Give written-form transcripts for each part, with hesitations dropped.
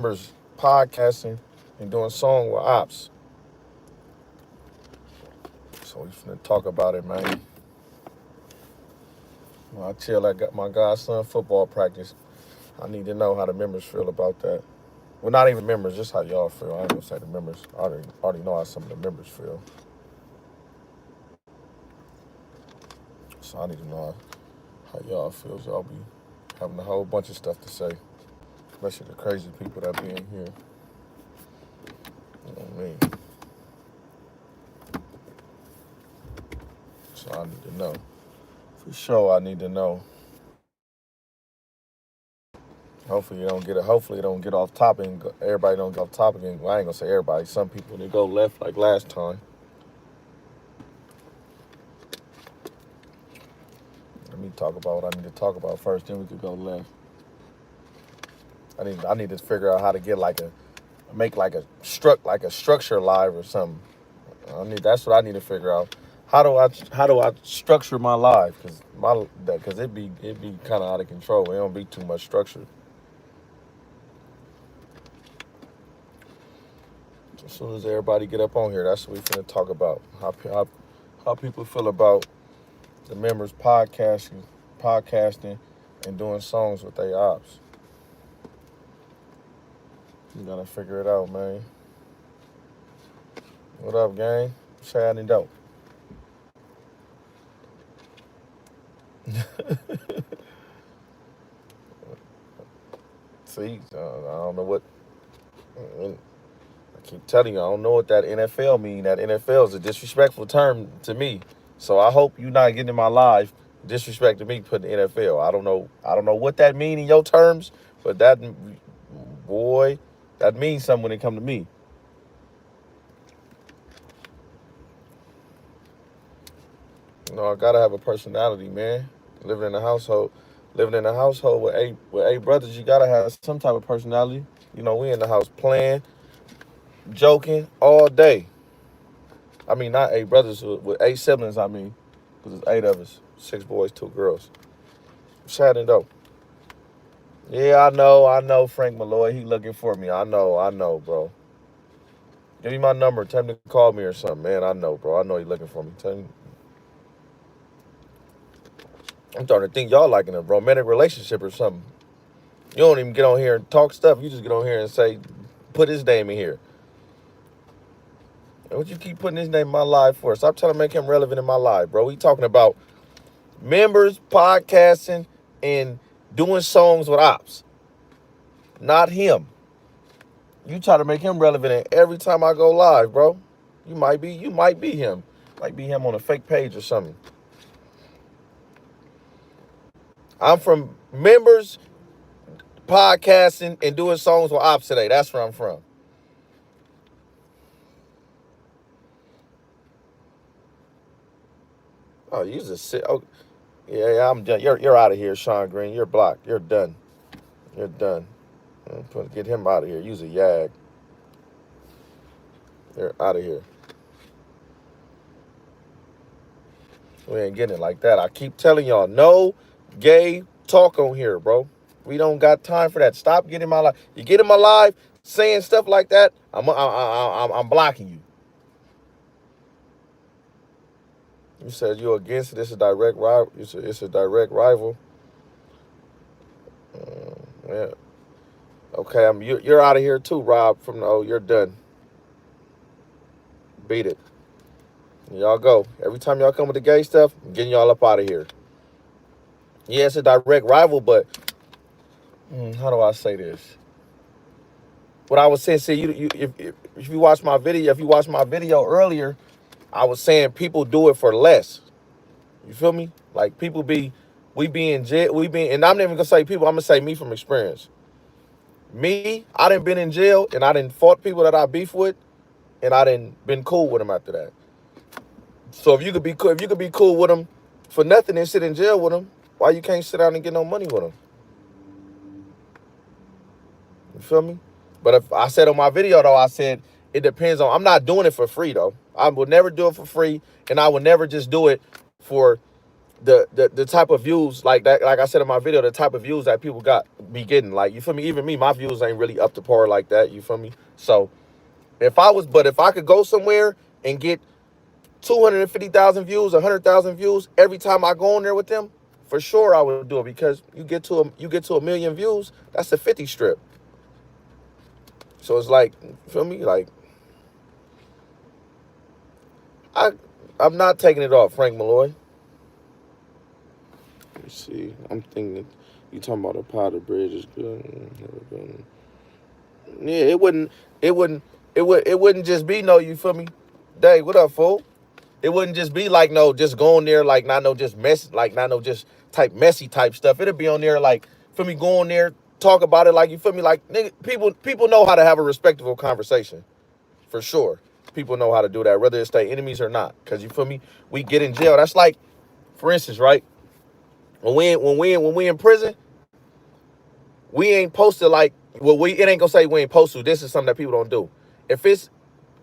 members podcasting and doing song with ops. So we finna talk about it, man. When I chill at my godson football practice, I need to know how the members feel about that. Well, not even members, just how y'all feel. I ain't gonna say the members. I already know how some of the members feel. So I need to know how y'all feel. Y'all be having a whole bunch of stuff to say, especially the crazy people that be in here. You know what I mean? So I need to know. For sure, I need to know. Hopefully it don't get off topic. Everybody don't get off topic. Well, I ain't gonna say everybody. Some people they go left like last time. Let me talk about what I need to talk about first. Then we could go left. I need to figure out how to get make a structure live or something. That's what I need to figure out. How do I structure my live? Cause it be kind of out of control. It don't be too much structure. As soon as everybody get up on here, that's what we finna talk about. How people feel about the members podcasting, and doing songs with their ops. You gotta figure it out, man. What up, gang? Say I dope. See, I don't know what. I keep telling you, I don't know what that NFL mean. That NFL is a disrespectful term to me. So I hope you not getting in my live disrespecting me putting NFL. I don't know what that mean in your terms, but that boy, that means something when it come to me. I gotta have a personality, man. Living in a household, with eight brothers, you gotta have some type of personality. We in the house playing, joking all day. I mean, not eight brothers with eight siblings. I mean, because it's eight of us, six boys, two girls. Sad and dope. Yeah, I know. Frank Malloy, he looking for me. I know, bro. Give me my number. Tell him to call me or something, man. I know, bro. I know he looking for me. Tell him. I'm starting to think y'all like in a romantic relationship or something. You don't even get on here and talk stuff. You just get on here and say, put his name in here. What you keep putting his name in my life for? Stop trying to make him relevant in my life, bro. We talking about members, podcasting, and doing songs with ops. Not him. You try to make him relevant every time I go live, bro. You might be him. Might be him on a fake page or something. I'm from members, podcasting, and doing songs with ops today. That's where I'm from. Oh, you just sit. Oh, yeah, I'm done. You're out of here, Sean Green. You're blocked. You're done. You're done. Get him out of here. Use a yag. You're out of here. We ain't getting it like that. I keep telling y'all, no gay talk on here, bro. We don't got time for that. Stop getting my life. You get in my live saying stuff like that, I'm blocking you. You said you're against it. It's a direct rival. It's a direct rival. Yeah. Okay, you're out of here too, Rob. You're done. Beat it. Y'all go. Every time y'all come with the gay stuff, I'm getting y'all up out of here. Yeah, it's a direct rival, but how do I say this? What I was saying, see, if you watch my video earlier, I was saying people do it for less. You feel me? Like we be in jail, and I'm not even gonna say people. I'm gonna say me from experience. Me, I done been in jail, and I done fought people that I beef with, and I done been cool with them after that. So if you could be cool with them for nothing and sit in jail with them, why you can't sit down and get no money with them? You feel me? But if I said on my video though, I said it depends on. I'm not doing it for free though. I would never do it for free, and I would never just do it for the type of views like that, like I said in my video, the type of views that people be getting, like, you feel me? Even me, my views ain't really up to par like that, you feel me? So if I could go somewhere and get 250,000 views, 100,000 views every time I go on there with them, for sure I would do it, because you get to a million views, that's a 50 strip. So it's like, feel me? Like, I I'm not taking it off, Frank Malloy. Let me see. I'm thinking you talking about a powder bridge is good. Yeah, it wouldn't just be no, you feel me? Dave, what up, fool? It wouldn't just be like no, just going there like not no just mess, like not no just type messy type stuff. It'd be on there like, for me, go on there, talk about it, like, you feel me? Like, nigga, people know how to have a respectable conversation. For sure. People know how to do that, whether it's their enemies or not. Cause you feel me? We get in jail. That's like, for instance, right? When we in prison, we ain't posted like, well, it ain't gonna say we ain't posted. This is something that people don't do. If it's,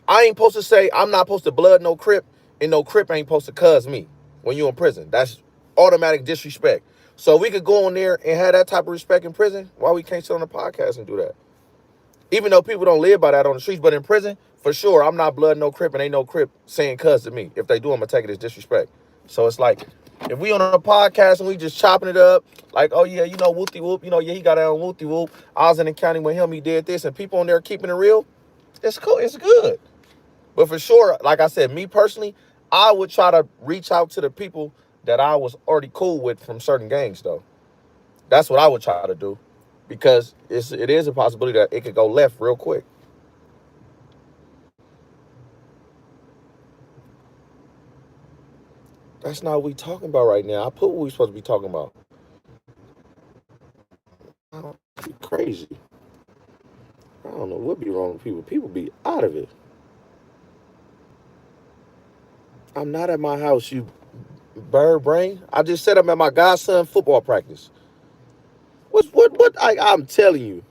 I ain't supposed to say I'm not supposed to blood no Crip, and no Crip ain't supposed to cuz me when you in prison. That's automatic disrespect. So we could go on there and have that type of respect in prison. Why we can't sit on the podcast and do that? Even though people don't live by that on the streets, but in prison, for sure, I'm not blood no Crip, and ain't no Crip saying cuz to me. If they do, I'm gonna take it as disrespect. So it's like, if we on a podcast and we just chopping it up, like, oh yeah, you know, whoopty whoop, you know, yeah, he got out on whoopty whoop. I was in the county with him, he did this, and people on there keeping it real, it's cool, it's good. But for sure, like I said, me personally, I would try to reach out to the people that I was already cool with from certain gangs, though. That's what I would try to do, because it is a possibility that it could go left real quick. That's not what we talking about right now. I put what we supposed to be talking about. Crazy. I don't know what be wrong with people. People be out of it. I'm not at my house, you bird brain. I just said I'm at my godson football practice. What? I'm telling you.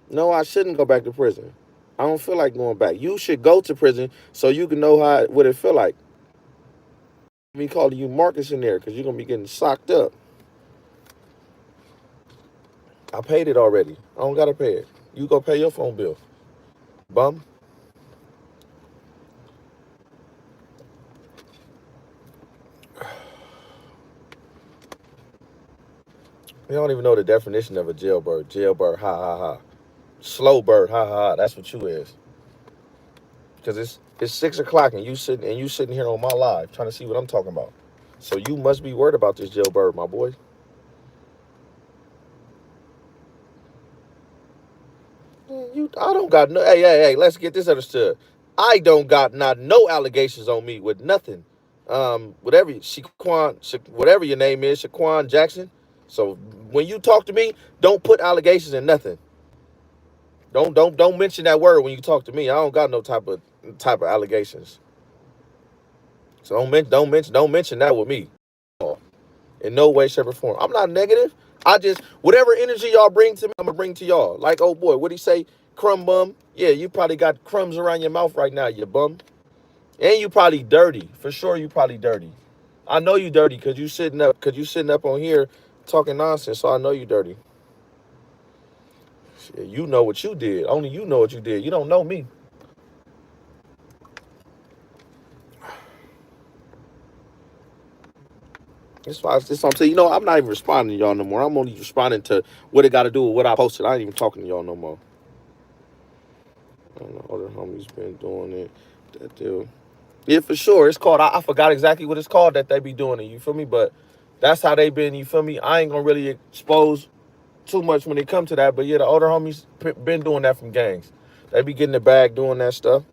No, I shouldn't go back to prison. I don't feel like going back. You should go to prison so you can know what it feel like. Me calling you Marcus in there because you're gonna be getting socked up. I paid it already. I don't gotta pay it. You go pay your phone bill, bum. You don't even know the definition of a jailbird. Jailbird, ha ha ha. Slow bird, ha ha ha. That's what you is. Because it's 6 o'clock and you sitting here on my live trying to see what I'm talking about. So you must be worried about this jailbird, my boy. I don't got no. Hey. Let's get this understood. I don't got not no allegations on me with nothing. Whatever whatever your name is, Shaquan Jackson. So when you talk to me, don't put allegations in nothing. Don't mention that word when you talk to me. I don't got no type of allegations. So don't mention that with me. In no way, shape, or form. I'm not negative. I just, whatever energy y'all bring to me, I'm gonna bring to y'all. Like, oh boy, what'd he say? Crumb bum. Yeah, you probably got crumbs around your mouth right now, you bum. And you probably dirty. For sure you probably dirty. I know you dirty because you sitting up on here talking nonsense, so I know you dirty. Shit, you know what you did. Only you know what you did. You don't know me. That's why I'm saying, I'm not even responding to y'all no more. I'm only responding to what it got to do with what I posted. I ain't even talking to y'all no more. I don't know, other homies been doing it. That deal. Yeah, for sure. It's called, I forgot exactly what it's called that they be doing it, you feel me? But that's how they been, you feel me? I ain't gonna really expose too much when it come to that. But yeah, the older homies been doing that from gangs. They be getting the bag doing that stuff.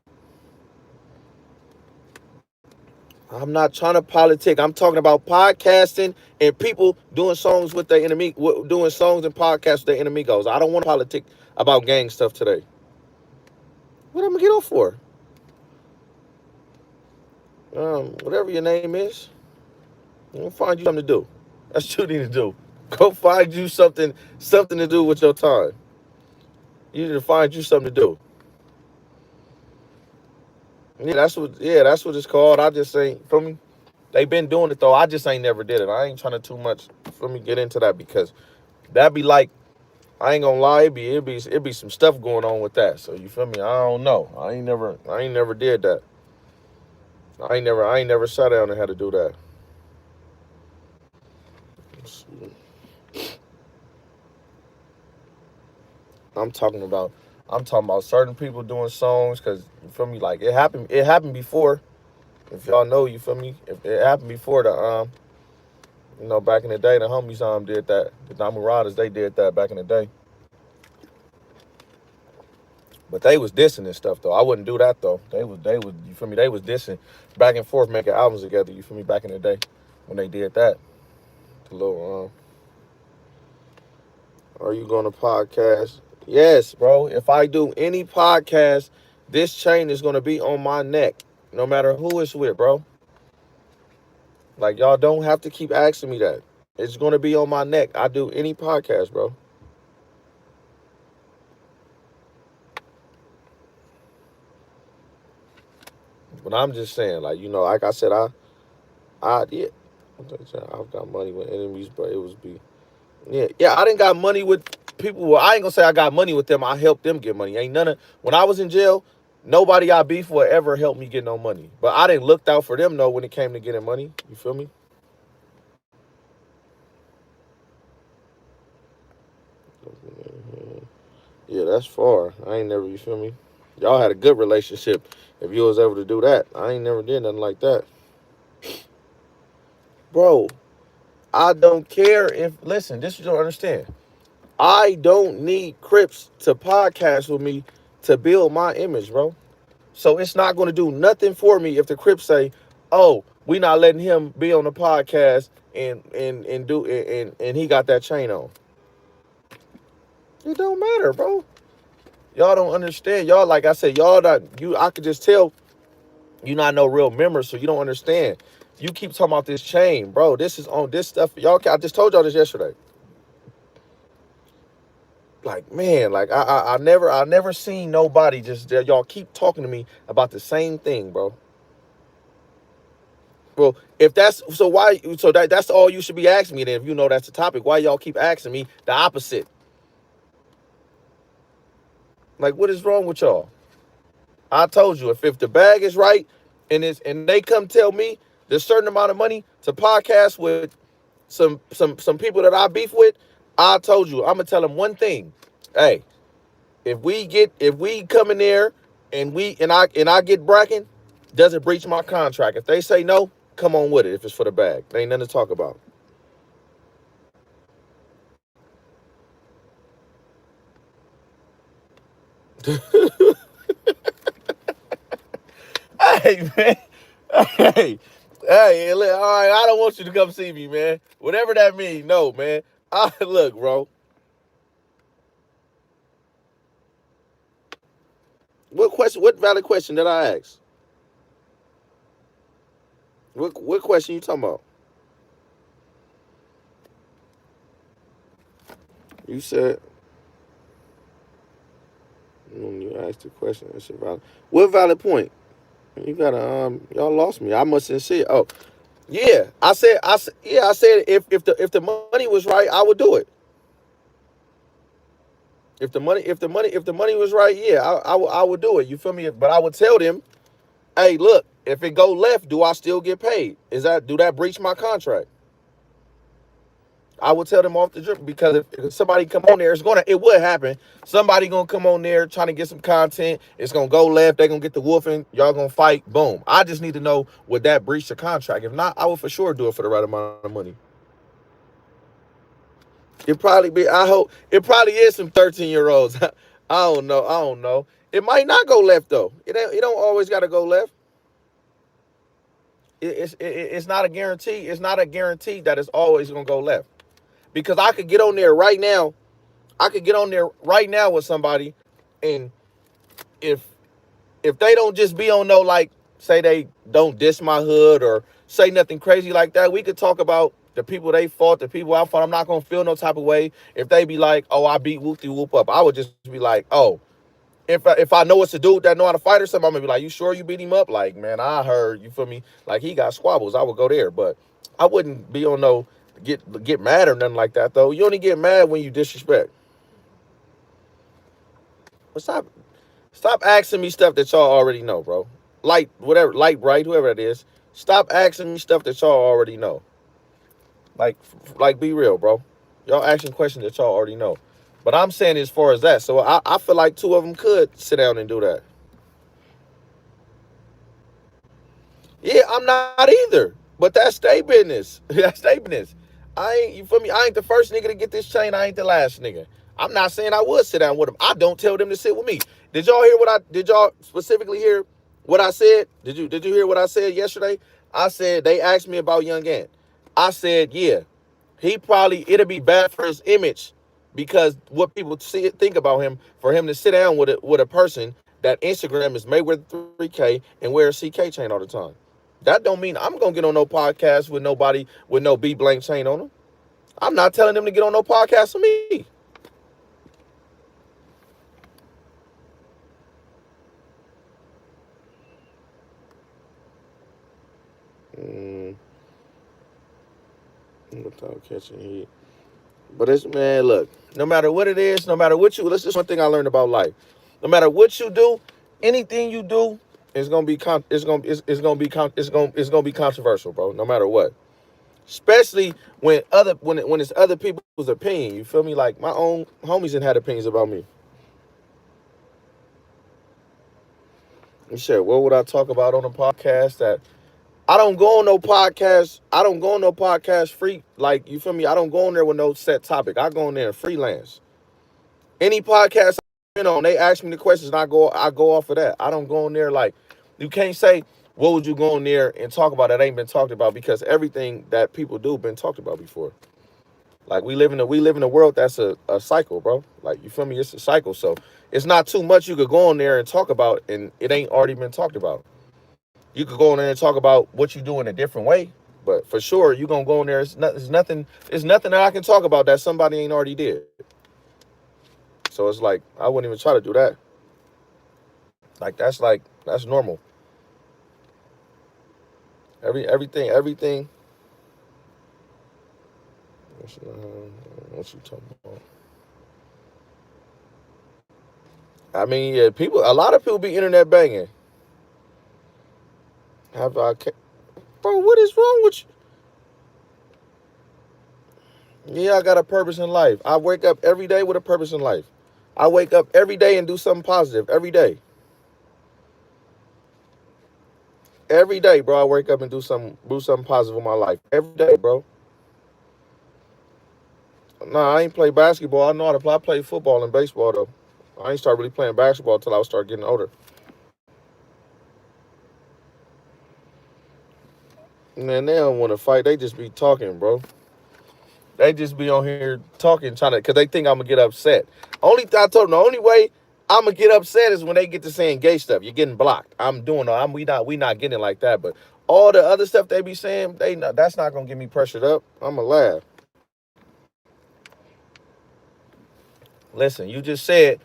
I'm not trying to politic. I'm talking about podcasting and people doing songs with their enemy, doing songs and podcasts with their enemigos. I don't want to politic about gang stuff today. What I'm gonna get off for? Whatever your name is, I'm gonna find you something to do. That's what you need to do. Go find you something to do with your time. You need to find you something to do. Yeah, that's what it's called. I just say, for me, They been doing it though. I just ain't never did it. I ain't trying to too much for me get into that because that'd be like, I ain't gonna lie, it'd be some stuff going on with that. So you feel me? I don't know. I ain't never did that. I ain't never sat down and had to do that. I'm talking about I'm talking about certain people doing songs because you feel me, like it happened before. If y'all know, you feel me? If it happened before, back in the day, the homies did that. The Namuraders, they did that back in the day. But they was dissing and stuff though. I wouldn't do that though. They was you feel me? They was dissing back and forth, making albums together. You feel me? Back in the day when they did that. The little are you going to podcast? Yes, bro. If I do any podcast, this chain is gonna be on my neck, no matter who it's with, bro. Like y'all don't have to keep asking me that. It's gonna be on my neck. I do any podcast, bro. But I'm just saying, like like I said, yeah. I've got money with enemies, but it was be yeah. I didn't got money with people. Well, I ain't gonna say I got money with them. I helped them get money. Ain't none of when I was in jail. Nobody I beef with ever helped me get no money. But I didn't look out for them though when it came to getting money. You feel me? Yeah, that's far. I ain't never. You feel me? Y'all had a good relationship. If you was able to do that, I ain't never did nothing like that, bro. I don't care if listen. This you don't understand. I don't need Crips to podcast with me to build my image, bro. So it's not going to do nothing for me if the Crips say, "Oh, we not letting him be on the podcast and he got that chain on." It don't matter, bro. Y'all don't understand. Y'all, like I said, y'all not you. I could just tell you not no real members, so you don't understand. You keep talking about this chain, bro. This is on this stuff. Y'all, I just told y'all this yesterday. Like man, like I never seen nobody just y'all keep talking to me about the same thing, bro. Well, if that's so, why? So that's all you should be asking me. Then, if you know that's the topic, why y'all keep asking me the opposite? Like, what is wrong with y'all? I told you, if the bag is right, and they come tell me there's a certain amount of money to podcast with some people that I beef with, I told you I'm gonna tell them one thing. Hey, if we come in there and I get bracken, does it breach my contract? If they say no, come on with it. If it's for the bag, there ain't nothing to talk about. Hey man, hey, hey, look, all right. I don't want you to come see me, man. Whatever that means, no, man. Look, bro. What question? What valid question did I ask? What question you talking about? You said when you asked the question, it's a valid. What valid point? You gotta y'all lost me. I mustn't see it. Oh, yeah. I said if the money was right, I would do it. If the money was right, yeah, I would do it. You feel me? But I would tell them, hey, look, if it go left, do I still get paid? Do that breach my contract? I would tell them off the drip because if somebody come on there, it would happen. Somebody gonna come on there trying to get some content. It's gonna go left. They gonna get the wolfing. Y'all gonna fight. Boom. I just need to know would that breach the contract. If not, I would for sure do it for the right amount of money. It probably be. I hope it probably is some 13-year-olds. I don't know. I don't know. It might not go left though. It don't always got to go left. It's not a guarantee. It's not a guarantee that it's always gonna go left because I could get on there right now. I could get on there right now with somebody, and if they don't just be on no, like, say they don't diss my hood or say nothing crazy like that, we could talk about the people they fought, the people I fought. I'm not gonna feel no type of way if they be like, oh, I beat whoop de whoop up. I would just be like, oh, if I know it's a dude that know how to fight or something, I'm gonna be like, you sure you beat him up? Like, man, I heard, you feel me? Like, he got squabbles. I would go there, but I wouldn't be on no get mad or nothing like that though. You only get mad when you disrespect. But stop asking me stuff that y'all already know, bro. Light bright, whoever that is. Stop asking me stuff that y'all already know. Like be real, bro. Y'all asking questions that y'all already know. But I'm saying as far as that, so I feel like two of them could sit down and do that. Yeah, I'm not either. But that's their business. That's their business. I ain't, you feel me? I ain't the first nigga to get this chain. I ain't the last nigga. I'm not saying I would sit down with them. I don't tell them to sit with me. Did y'all specifically hear what I said? Did you hear what I said yesterday? I said they asked me about Young Ant. I said, yeah, it'll be bad for his image because what people think about him, for him to sit down with a person that Instagram is Mayweather 3K and wear a CK chain all the time. That don't mean I'm gonna get on no podcast with nobody with no B blank chain on them. I'm not telling them to get on no podcast with me. Mm, without catching heat. But it's, man, look, no matter what it is, no matter what you, this is one thing I learned about life. No matter what you do, anything you do is gonna be it's gonna be controversial, bro. No matter what. Especially when it's other people's opinion. You feel me? Like my own homies and had opinions about me. You said, what would I talk about on a podcast that I don't go on no podcast. I don't go on no podcast free. Like, you feel me? I don't go on there with no set topic. I go on there and freelance. Any podcast I've been on, they ask me the questions and I go off of that. I don't go on there like, you can't say what would you go on there and talk about that ain't been talked about, because everything that people do been talked about before. Like, we live in a world that's a cycle, bro. Like, you feel me? It's a cycle. So it's not too much you could go on there and talk about and it ain't already been talked about. You could go on there and talk about what you do in a different way, but for sure you gonna go on there. It's nothing that I can talk about that somebody ain't already did. So it's like I wouldn't even try to do that. That's normal. Everything. What you talking about? I mean, yeah, a lot of people be internet banging. Have I, bro? What is wrong with you? Yeah, I got a purpose in life. I wake up every day with a purpose in life. I wake up every day and do something positive every day. Every day, bro. I wake up and do something positive in my life every day, bro. Nah, I ain't play basketball. I know how to play. I play football and baseball though. I ain't start really playing basketball until I start getting older. Man, they don't want to fight. They just be talking, bro. They just be on here talking, trying to, cause they think I'm gonna get upset. I told them the only way I'm gonna get upset is when they get to saying gay stuff. You're getting blocked. I'm doing. We not getting it like that. But all the other stuff they be saying, that's not gonna get me pressured up. I'ma laugh. Listen, you just said,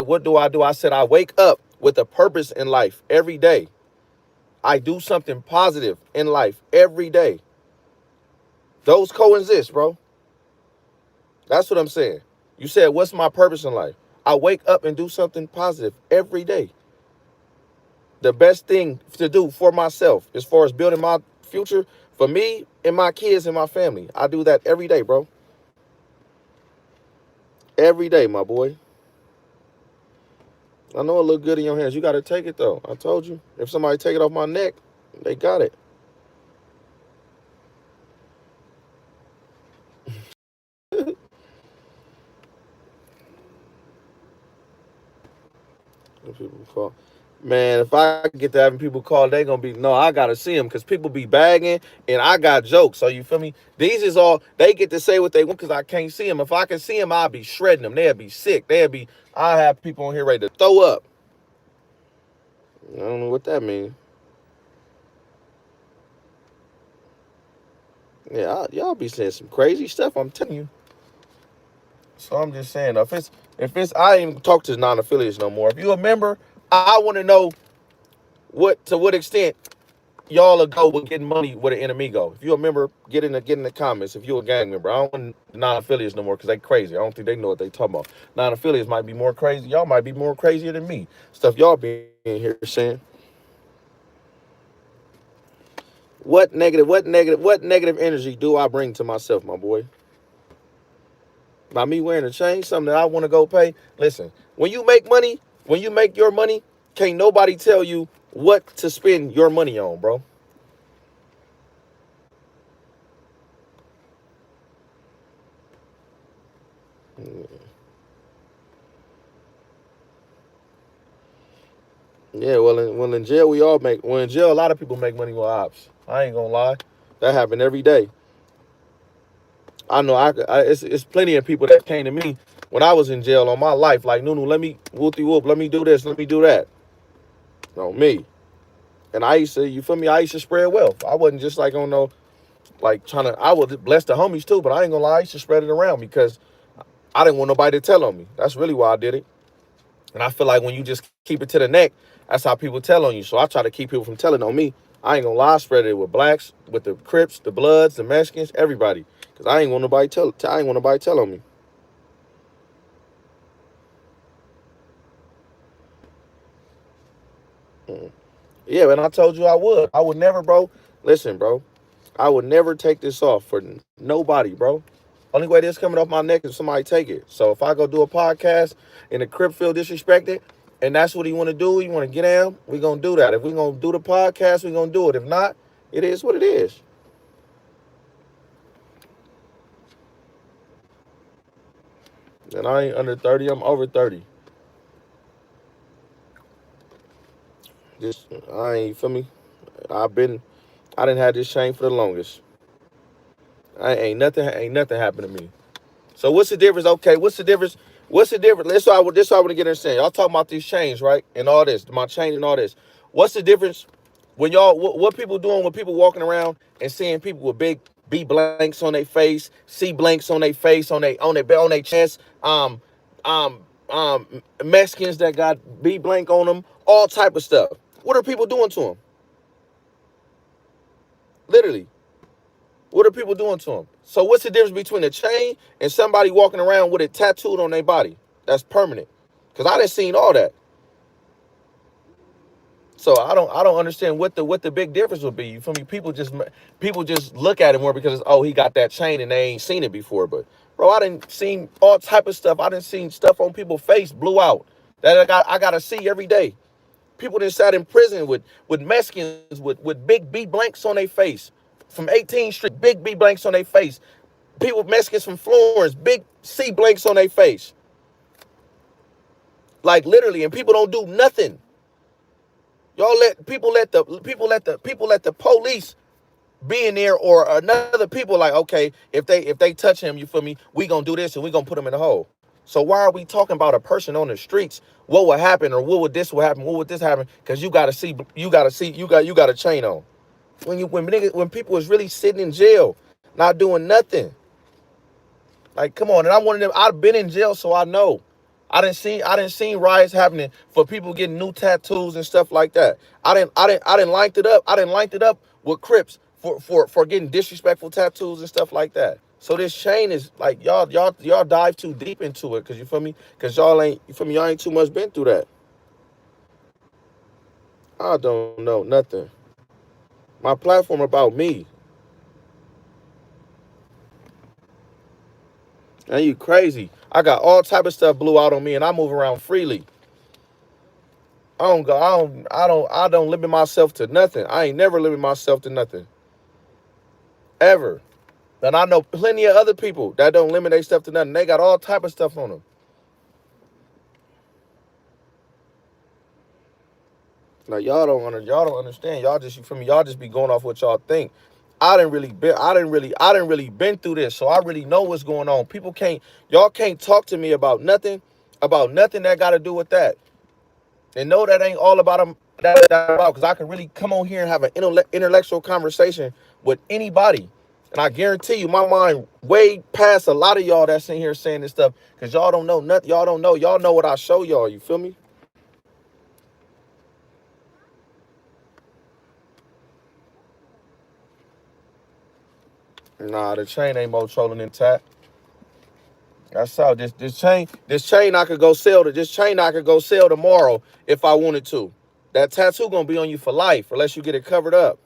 what do I do? I said I wake up with a purpose in life every day. I do something positive in life every day. Those coexist, bro. That's what I'm saying. You said, what's my purpose in life? I wake up and do something positive every day. The best thing to do for myself, as far as building my future, for me and my kids and my family, I do that every day, bro. Every day, my boy. I know it look good in your hands. You got to take it, though. I told you. If somebody take it off my neck, they got it. People call. Man, if I get to having people call, they gonna be, no, I gotta see them, because people be bagging and I got jokes. So you feel me? These is all they get to say what they want, because I can't see them. If I can see them, I'll be shredding them. They'll be sick. I have people on here ready to throw up. I don't know what that means. Yeah, y'all be saying some crazy stuff. I'm telling you. So I'm just saying, if If it's, I ain't even talk to non-affiliates no more. If you a member, I want to know what extent y'all will go with getting money with an enemy go. If you a member, get in the comments. If you a gang member, I don't want non-affiliates no more because they crazy. I don't think they know what they talking about. Non-affiliates might be more crazy. Y'all might be more crazier than me. Stuff y'all be in here saying. What negative energy do I bring to myself, my boy? By me wearing a chain, something that I want to go pay. Listen, when you make your money, can't nobody tell you what to spend your money on, bro. Yeah, well in jail we all make. Well in jail a lot of people make money with ops. I ain't gonna lie, that happen every day. I know it's plenty of people that came to me when I was in jail on my life like Nunu, let me whoopty whoop, let me do this, let me do that. No me. And I used to, you feel me? I used to spread wealth. I wasn't just like on no like trying to. I would bless the homies too, but I ain't gonna lie, I used to spread it around because I didn't want nobody to tell on me. That's really why I did it. And I feel like when you just keep it to the neck, that's how people tell on you. So I try to keep people from telling on me. I ain't gonna lie, I spread it with blacks, with the Crips, the Bloods, the Mexicans, everybody. Cause I ain't want nobody tell. I ain't want nobody tell on me. Mm. Yeah, and I told you I would. I would never, bro. Listen, bro. I would never take this off for nobody, bro. Only way this coming off my neck is somebody take it. So if I go do a podcast and the Crip feel disrespected, and that's what he want to do, he want to get down, we gonna do that. If we gonna do the podcast, we gonna do it. If not, it is what it is. And I ain't under 30. I'm over 30. Just I ain't feel me. I've been I didn't have this chain for the longest. I ain't nothing happened to me. So what's the difference? Okay, what's the difference? What's the difference? This why I want to get understand. Y'all talking about these chains, right? And all this, my chain and all this. What's the difference when y'all what people doing when people walking around and seeing people with big B blanks on their face, C blanks on their face, on their chest, Mexicans that got B blank on them, all type of stuff. What are people doing to them? Literally, what are people doing to them? So what's the difference between a chain and somebody walking around with it tattooed on their body? That's permanent. Cause I done seen all that. So I don't understand what the big difference would be. You feel me? People just look at it more because oh he got that chain and they ain't seen it before. But bro, I done seen all type of stuff. I done seen stuff on people's face blew out that I gotta see every day. People that sat in prison with Mexicans with big B blanks on their face from 18th Street, big B blanks on their face. People Mexicans from Florence, big C blanks on their face, like literally, and people don't do nothing. Y'all let the police be in there or another people like okay if they touch him, you feel me, we gonna do this and we gonna put him in the hole. So why are we talking about a person on the streets? What would happen or what would happen? What would this happen? Because you got a chain on. When people was really sitting in jail, not doing nothing. Like, come on. And I'm one of them. I've been in jail, so I know. I didn't see riots happening for people getting new tattoos and stuff like that. I didn't linked it up. I didn't linked it up with Crips for getting disrespectful tattoos and stuff like that. So this chain is like y'all dive too deep into it, cause you feel me? Cause y'all ain't you feel me, y'all ain't too much been through that. I don't know nothing. My platform about me. And you crazy. I got all type of stuff blew out on me and I move around freely. I don't limit myself to nothing. I ain't never limit myself to nothing. Ever. And I know plenty of other people that don't limit their stuff to nothing. They got all type of stuff on them. Like y'all don't understand. Y'all just you feel me, y'all just be going off what y'all think. I didn't really been through this, so I really know what's going on. Y'all can't talk to me about nothing that got to do with that. And no, that ain't all about them. That about because I can really come on here and have an intellectual conversation with anybody. And I guarantee you, my mind way past a lot of y'all that's in here saying this stuff because y'all don't know nothing. Y'all don't know. Y'all know what I show y'all. You feel me? Nah, the chain ain't more trolling intact. That's how this chain I could go sell to this chain I could go sell tomorrow if I wanted to. That tattoo gonna be on you for life unless you get it covered up.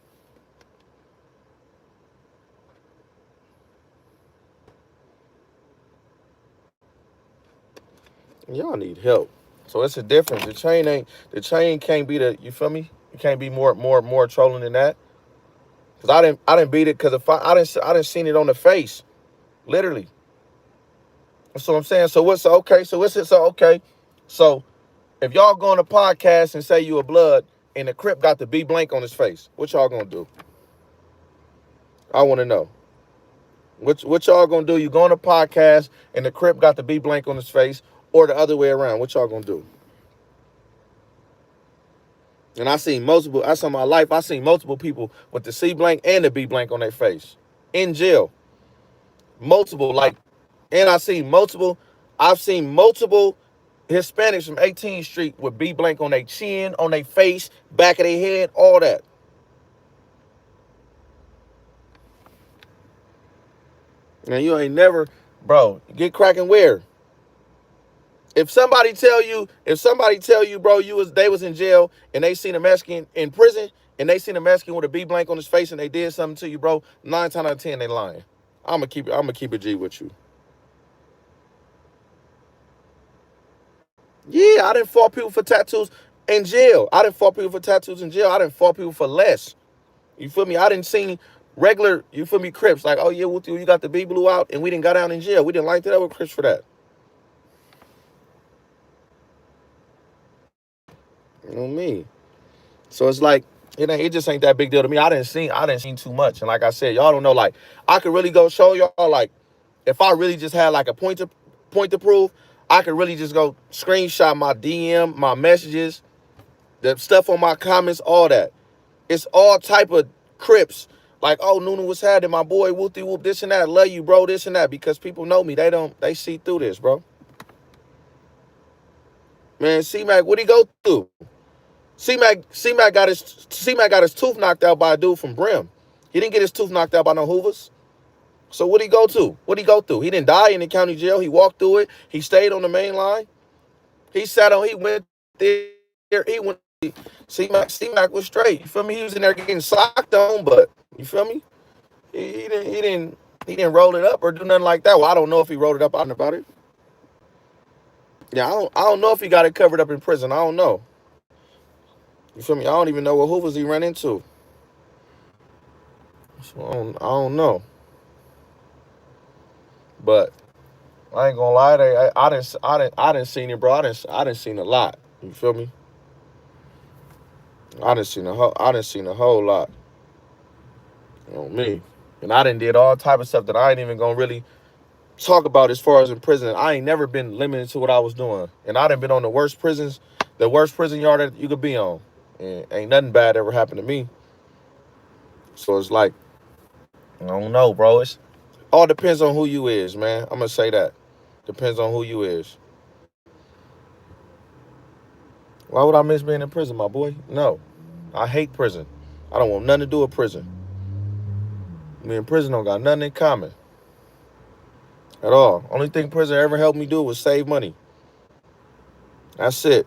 Y'all need help. So it's a difference. The chain can't be the, you feel me? It can't be more trolling than that. Cause I didn't beat it because if I didn't seen it on the face. Literally. That's what I'm saying. So what's okay? So what's it so okay? So if y'all go on a podcast and say you a blood and the Crip got the B blank on his face, what y'all gonna do? I wanna know. What y'all gonna do? You go on a podcast and the Crip got the B blank on his face, or the other way around. What y'all gonna do? And I saw my life, I seen multiple people with the C blank and the B blank on their face in jail. Multiple, like, and I've seen multiple Hispanics from 18th Street with B blank on their chin, on their face, back of their head, all that. Now you ain't never, bro, get cracking where? If somebody tell you, bro, they was in jail and they seen a Mexican in prison and they seen a Mexican with a B blank on his face and they did something to you, bro, 9 times out of 10 they lying. I'm gonna keep it G with you. Yeah, I didn't fault people for tattoos in jail. I didn't fault people for tattoos in jail. I didn't fault people for less. You feel me? I didn't see regular, you feel me, Crips like, oh yeah, you got the B blue out and we didn't got down in jail. We didn't like that with Crips for that. You know me. So it's like it just ain't that big deal to me. I didn't seen too much. And like I said, y'all don't know, like, I could really go show y'all, like, if I really just had like a point to prove, I could really just go screenshot my DM, my messages, the stuff on my comments, all that. It's all type of Crips. Like, oh, Nunu was had my boy, whoopty whoop, this and that. Love you, bro, this and that. Because people know me. They see through this, bro. Man, C-Mac, what'd he go through? C-Mac got his tooth knocked out by a dude from Brim. He didn't get his tooth knocked out by no Hoovers. So what'd he go to? What'd he go through? He didn't die in the county jail. He walked through it. He stayed on the main line. He went there. He went. C-Mac was straight. You feel me? He was in there getting socked on, but you feel me? He didn't roll it up or do nothing like that. Well, I don't know if he rolled it up out about it. Yeah, I don't know if he got it covered up in prison. I don't know. You feel me? I don't even know what Hoovers he ran into. So I don't know. But I ain't gonna lie, I didn't seen it, bro. I didn't seen a lot. You feel me? I didn't seen a whole lot. You know me. And I didn't did all type of stuff that I ain't even gonna really talk about as far as in prison. I ain't never been limited to what I was doing. And I done been on the worst prison yard that you could be on. And ain't nothing bad ever happened to me. So it's like, I don't know, bro. It's all depends on who you is, man. I'm gonna say that. Depends on who you is. Why would I miss being in prison, my boy? No. I hate prison. I don't want nothing to do with prison. Me and prison don't got nothing in common at all. Only thing prison ever helped me do was save money. That's it.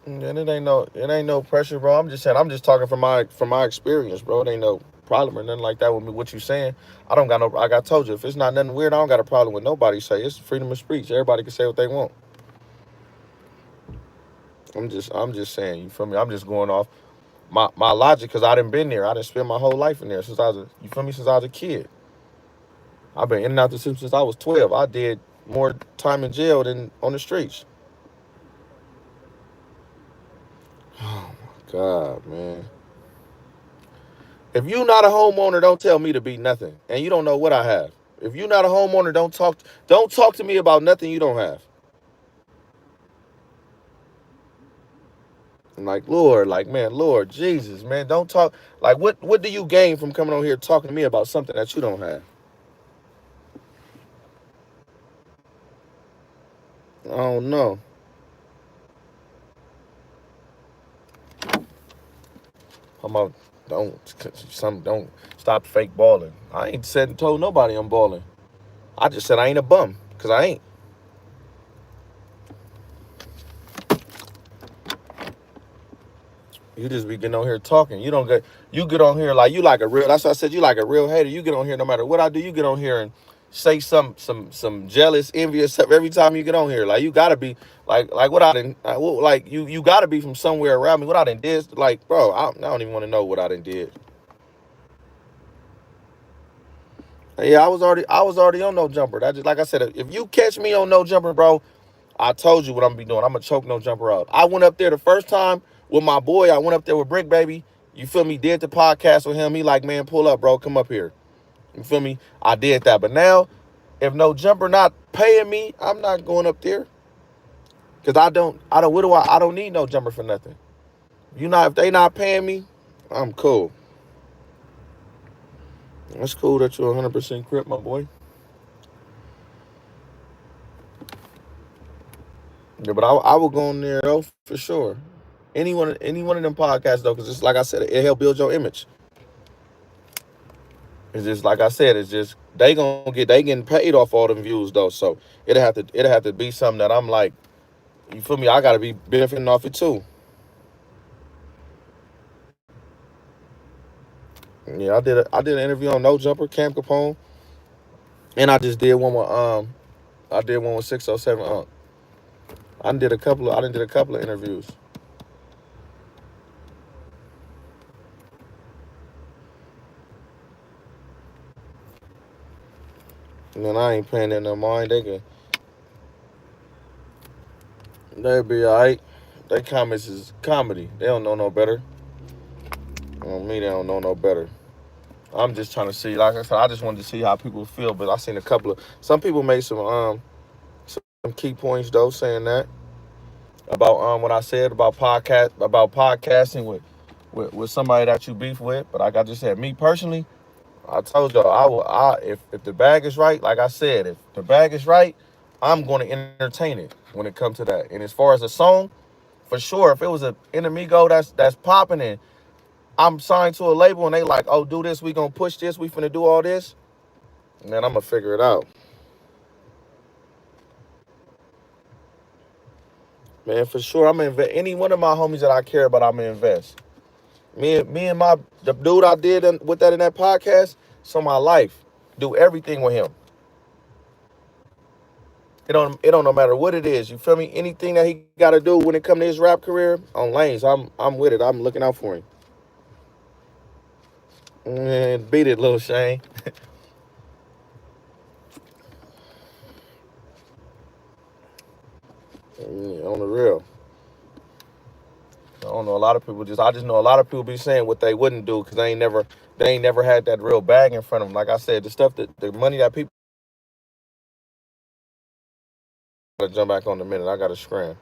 And it ain't no pressure, bro. I'm just talking from my experience, bro. It ain't no problem or nothing like that with me. What you saying? I don't got no. Like I told you, if it's not nothing weird, I don't got a problem with nobody say. It's freedom of speech. Everybody can say what they want. I'm just saying. You feel me? I'm just going off my logic because I didn't been there. I didn't spend my whole life in there you feel me? Since I was a kid. I've been in and out the system since I was 12. I did more time in jail than on the streets. Oh my God, man. If you not a homeowner, don't tell me to be nothing. And you don't know what I have. If you not a homeowner, don't talk to me about nothing you don't have. I'm like, Lord, like, man, Lord Jesus, man, don't talk. Like, what do you gain from coming on here talking to me about something that you don't have? I don't know. I'm about don't stop fake balling. I ain't said and told nobody I'm balling. I just said I ain't a bum because I ain't. You just be getting on here talking. You get on here like you like a real. That's why I said you like a real hater. You get on here no matter what I do. You get on here and say some jealous, envious stuff every time you get on here. Like you gotta be like what I didn't like you gotta be from somewhere around me. What I done did like bro. I don't even want to know what I done did. Yeah, I was already on no jumper. That just like I said, if you catch me on no jumper, bro, I told you what I'm gonna be doing. I'm gonna choke no jumper up. I went up there the first time with my boy. I went up there with Brick Baby. You feel me? Did the podcast with him. He like, man, pull up, bro. Come up here. You feel me? I did that. But now, if no jumper not paying me, I'm not going up there. Cause I don't need no jumper for nothing. If they not paying me, I'm cool. That's cool that you're 100% crip, my boy. Yeah, but I will go on there though for sure. Any one of them podcasts though, because it's like I said, it help build your image. It's just like I said, it's just they getting paid off all them views though. So it'll have to be something that I'm like, you feel me? I gotta be benefiting off it too. Yeah, I did an interview on No Jumper, Cam Capone, and I did one with 607. I did a couple of interviews. And then I ain't paying them no mind. They be alright. They comments is comedy. They don't know no better. On me, they don't know no better. I'm just trying to see. Like I said, I just wanted to see how people feel. But I seen a couple of some people made some key points though, saying that about what I said about podcasting with somebody that you beef with. But like I just said, me personally, I told y'all if the bag is right, like I said, if the bag is right, I'm going to entertain it when it comes to that. And as far as a song, for sure, if it was an Enemigo that's popping and I'm signed to a label and they like, oh, do this, we gonna push this, we finna do all this, man, I'm gonna figure it out. Man, for sure, I'm gonna invest. Any one of my homies that I care about, I'm gonna invest. Me and the dude I did with that in that podcast, so my life, do everything with him. It don't no matter what it is. You feel me? Anything that he got to do when it come to his rap career on lanes, I'm with it. I'm looking out for him. Man, beat it, little Shane. Yeah, on the real. I don't know. A lot of people I just know a lot of people be saying what they wouldn't do because they ain't never had that real bag in front of them. Like I said, the money that people gotta jump back on the minute. I gotta scram.